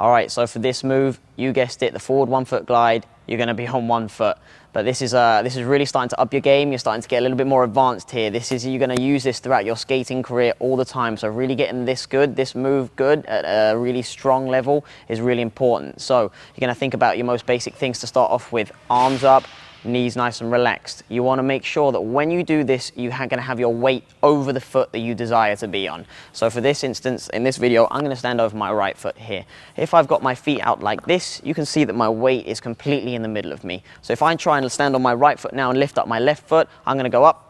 All right, so for this move, you guessed it, the forward 1 foot glide, you're going to be on 1 foot. But this is really starting to up your game. You're starting to get a little bit more advanced here. You're going to use this throughout your skating career all the time. So really getting this move good at a really strong level is really important. So you're going to think about your most basic things to start off with. Arms up, knees nice and relaxed. You want to make sure that when you do this, you're going to have your weight over the foot that you desire to be on. So for this instance, in this video, I'm going to stand over my right foot here. If I've got my feet out like this, you can see that my weight is completely in the middle of me. So if I try and stand on my right foot now and lift up my left foot, I'm going to go up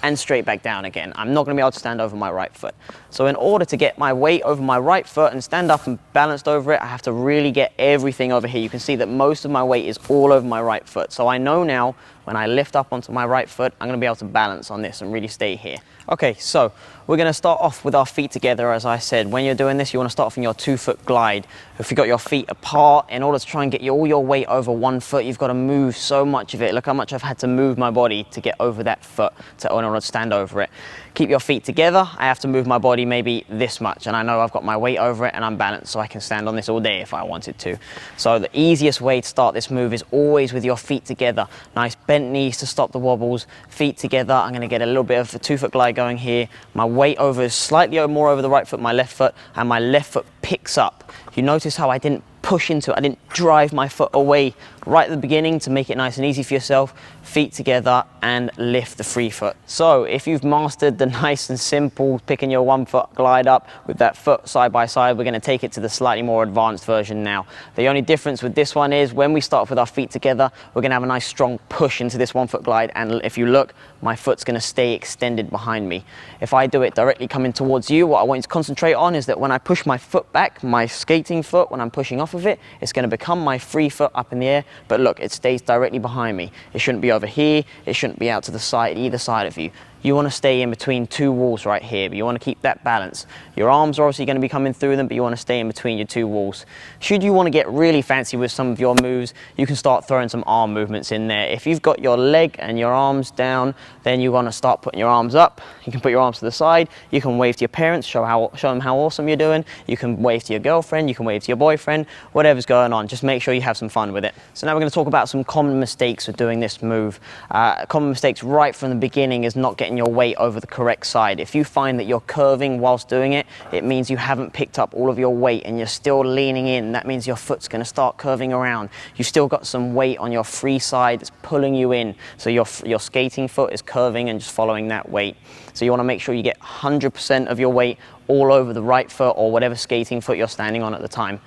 and straight back down again. I'm not going to be able to stand over my right foot. So in order to get my weight over my right foot and stand up and balanced over it, I have to really get everything over here. You can see that most of my weight is all over my right foot. So I know now when I lift up onto my right foot, I'm going to be able to balance on this and really stay here. Okay, so we're going to start off with our feet together. As I said, when you're doing this, you want to start off in your 2 foot glide. If you've got your feet apart, in order to try and get all your weight over 1 foot, you've got to move so much of it. Look how much I've had to move my body to get over that foot in order to stand over it. Keep your feet together. I have to move my body maybe this much, and I know I've got my weight over it and I'm balanced, so I can stand on this all day if I wanted to. So the easiest way to start this move is always with your feet together. Nice bent knees to stop the wobbles, feet together. I'm going to get a little bit of a 2 foot glide going here. My weight over is slightly more over the right foot, my left foot, and my left foot picks up. You notice how I didn't push into it. I didn't drive my foot away right at the beginning to make it nice and easy for yourself. Feet together and lift the free foot. So if you've mastered the nice and simple picking your 1 foot glide up with that foot side by side, we're going to take it to the slightly more advanced version now. The only difference with this one is when we start off with our feet together, we're going to have a nice strong push into this 1 foot glide, and if you look, my foot's going to stay extended behind me. If I do it directly coming towards you, what I want you to concentrate on is that when I push my foot back, my skating foot, when I'm pushing off of it, it's going to become my free foot up in the air, but look, it stays directly behind me. It shouldn't be over here, it shouldn't be out to the side, either side of you. You want to stay in between 2 walls right here, but you want to keep that balance. Your arms are obviously going to be coming through them, but you want to stay in between your 2 walls. Should you want to get really fancy with some of your moves, you can start throwing some arm movements in there. If you've got your leg and your arms down, then you want to start putting your arms up. You can put your arms to the side. You can wave to your parents, show them how awesome you're doing. You can wave to your girlfriend. You can wave to your boyfriend. Whatever's going on, just make sure you have some fun with it. So now we're going to talk about some common mistakes with doing this move. Common mistakes right from the beginning is not getting your weight over the correct side. If you find that you're curving whilst doing it, it means you haven't picked up all of your weight and you're still leaning in. That means your foot's going to start curving around. You've still got some weight on your free side that's pulling you in. So your skating foot is curving and just following that weight. So you want to make sure you get 100% of your weight all over the right foot or whatever skating foot you're standing on at the time.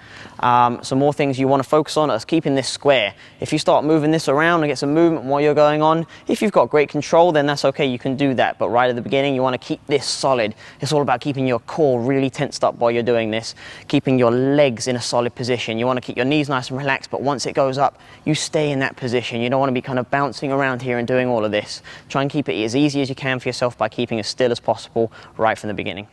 Some more things you want to focus on is keeping this square. If you start moving this around and get some movement while you're going on, if you've got great control, then that's okay, you can do that. But right at the beginning, you want to keep this solid. It's all about keeping your core really tensed up while you're doing this, keeping your legs in a solid position. You want to keep your knees nice and relaxed, but once it goes up, you stay in that position. You don't want to be kind of bouncing around here and doing all of this. Try and keep it as easy as you can for yourself by keeping as still as possible right from the beginning.